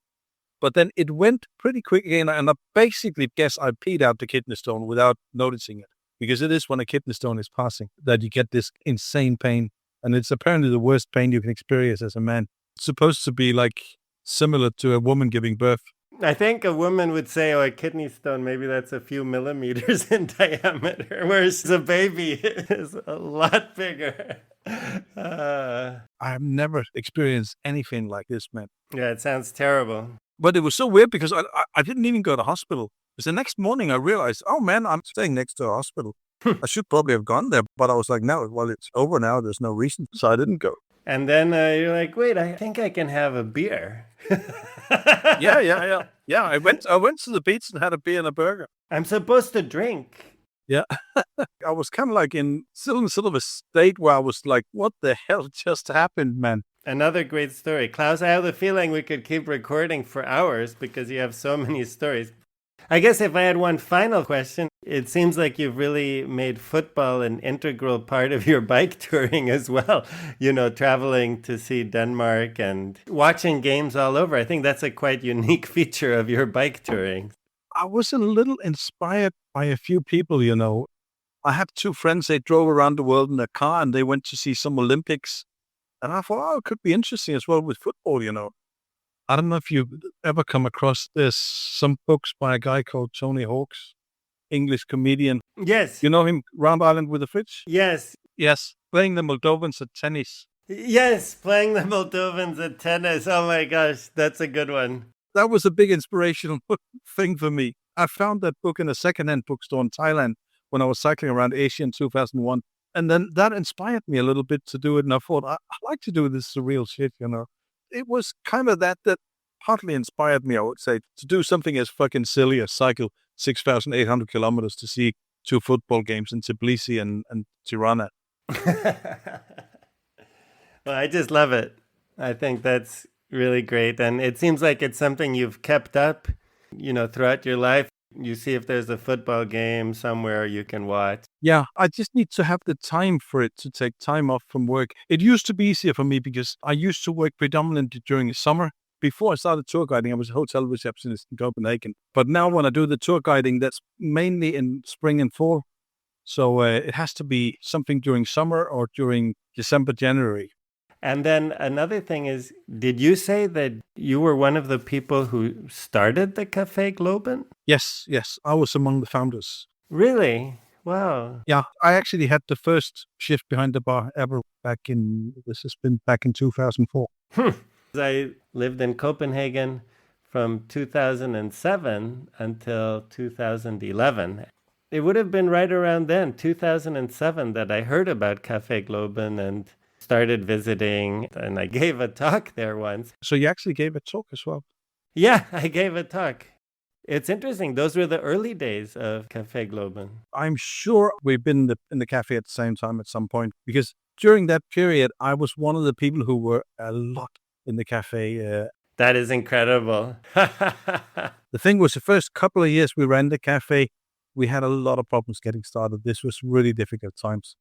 But then it went pretty quick again. And I basically guess I peed out the kidney stone without noticing it. Because it is when a kidney stone is passing that you get this insane pain. And it's apparently the worst pain you can experience as a man. It's supposed to be like similar to a woman giving birth. I think a woman would say, oh, a kidney stone, maybe that's a few millimeters in diameter, whereas a baby is a lot bigger. I've never experienced anything like this, man. Yeah, it sounds terrible. But it was so weird because I didn't even go to hospital. Because the next morning I realized, oh man, I'm staying next to a hospital. I should probably have gone there. But I was like, no, well, it's over now. There's no reason. So I didn't go. And then you're like, wait, I think I can have a beer. Yeah. I went to the beach and had a beer and a burger. I'm supposed to drink. Yeah. I was kind of like still in sort of a state where I was like, what the hell just happened, man? Another great story. Claus, I have the feeling we could keep recording for hours because you have so many stories. I guess if I had one final question, it seems like you've really made football an integral part of your bike touring as well. You know, traveling to see Denmark and watching games all over. I think that's a quite unique feature of your bike touring. I was a little inspired by a few people, you know. I have 2 friends, they drove around the world in a car and they went to see some Olympics. And I thought, oh, it could be interesting as well with football, you know. I don't know if you've ever come across this, some books by a guy called Tony Hawks, English comedian. Yes. You know him, Round Island with the Fridge? Yes. Yes, playing the Moldovans at tennis. Yes, playing the Moldovans at tennis. Oh my gosh, that's a good one. That was a big inspirational thing for me. I found that book in a secondhand bookstore in Thailand when I was cycling around Asia in 2001. And then that inspired me a little bit to do it. And I thought, I like to do this surreal shit, you know. It was kind of that partly inspired me, I would say, to do something as fucking silly as cycle 6,800 kilometers to see 2 football games in Tbilisi and Tirana. Well, I just love it. I think that's really great. And it seems like it's something you've kept up, you know, throughout your life. You see if there's a football game somewhere you can watch. Yeah, I just need to have the time for it, to take time off from work. It used to be easier for me because I used to work predominantly during the summer. Before I started tour guiding, I was a hotel receptionist in Copenhagen. But now when I do the tour guiding, that's mainly in spring and fall. So it has to be something during summer or during December, January. And then another thing is, did you say that you were one of the people who started the Café Globen? Yes. I was among the founders. Really? Wow. Yeah, I actually had the first shift behind the bar ever back in 2004. I lived in Copenhagen from 2007 until 2011. It would have been right around then, 2007, that I heard about Café Globen and started visiting, and I gave a talk there once. So you actually gave a talk as well? Yeah, I gave a talk. It's interesting. Those were the early days of Café Globen. I'm sure we've been in the cafe at the same time at some point, because during that period, I was one of the people who were a lot in the cafe. That is incredible. The thing was, the first couple of years we ran the cafe, we had a lot of problems getting started. This was really difficult times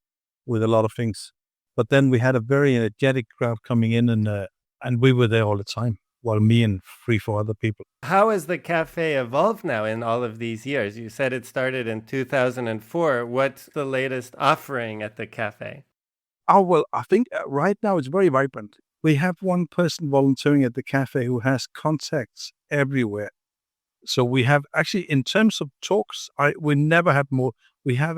with a lot of things. But then we had a very energetic crowd coming in, and we were there all the time, while me and 3-4 other people. How has the cafe evolved now in all of these years? You said it started in 2004. What's the latest offering at the cafe? Oh, well, I think right now it's very vibrant. We have one person volunteering at the cafe who has contacts everywhere. So we have actually, in terms of talks, we never had more. We have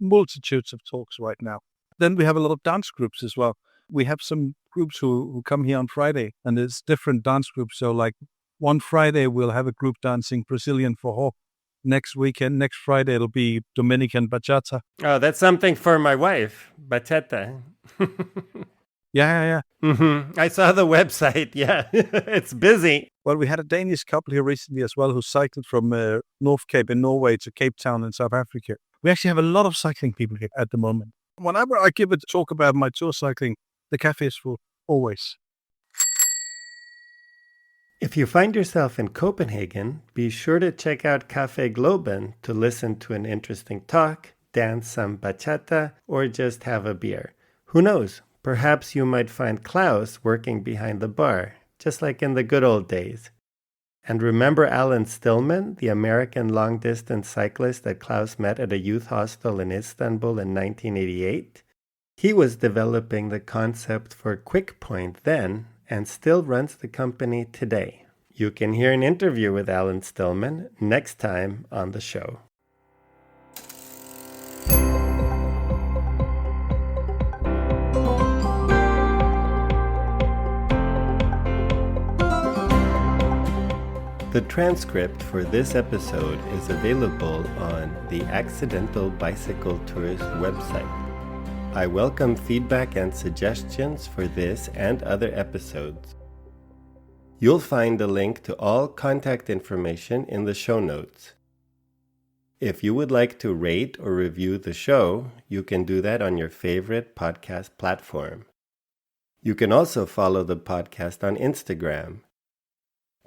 multitudes of talks right now. Then we have a lot of dance groups as well. We have some groups who come here on Friday, and it's different dance groups. So like one Friday, we'll have a group dancing Brazilian forró. Next Friday, it'll be Dominican bachata. Oh, that's something for my wife, bachata. Yeah. I saw the website. Yeah, it's busy. Well, we had a Danish couple here recently as well who cycled from North Cape in Norway to Cape Town in South Africa. We actually have a lot of cycling people here at the moment. Whenever I give a talk about my tour cycling, the cafe is full, always. If you find yourself in Copenhagen, be sure to check out Café Globen to listen to an interesting talk, dance some bachata, or just have a beer. Who knows? Perhaps you might find Claus working behind the bar, just like in the good old days. And remember Alan Stillman, the American long-distance cyclist that Claus met at a youth hostel in Istanbul in 1988? He was developing the concept for Quick Point then, and still runs the company today. You can hear an interview with Alan Stillman next time on the show. The transcript for this episode is available on the Accidental Bicycle Tours website. I welcome feedback and suggestions for this and other episodes. You'll find a link to all contact information in the show notes. If you would like to rate or review the show, you can do that on your favorite podcast platform. You can also follow the podcast on Instagram.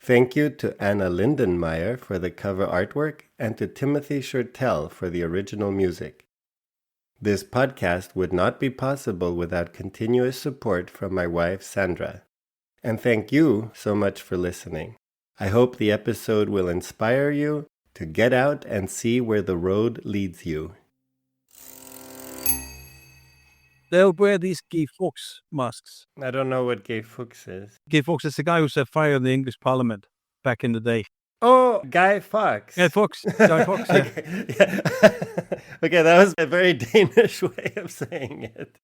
Thank you to Anna Lindenmeyer for the cover artwork and to Timothy Shurtell for the original music. This podcast would not be possible without continuous support from my wife, Sandra. And thank you so much for listening. I hope the episode will inspire you to get out and see where the road leads you. They'll wear these Guy Fawkes masks. I don't know what Guy Fawkes is. Guy Fawkes is the guy who set fire in the English Parliament back in the day. Oh, Guy Fawkes. Guy Fawkes. Guy Fawkes, yeah. Okay. Yeah. Okay, that was a very Danish way of saying it.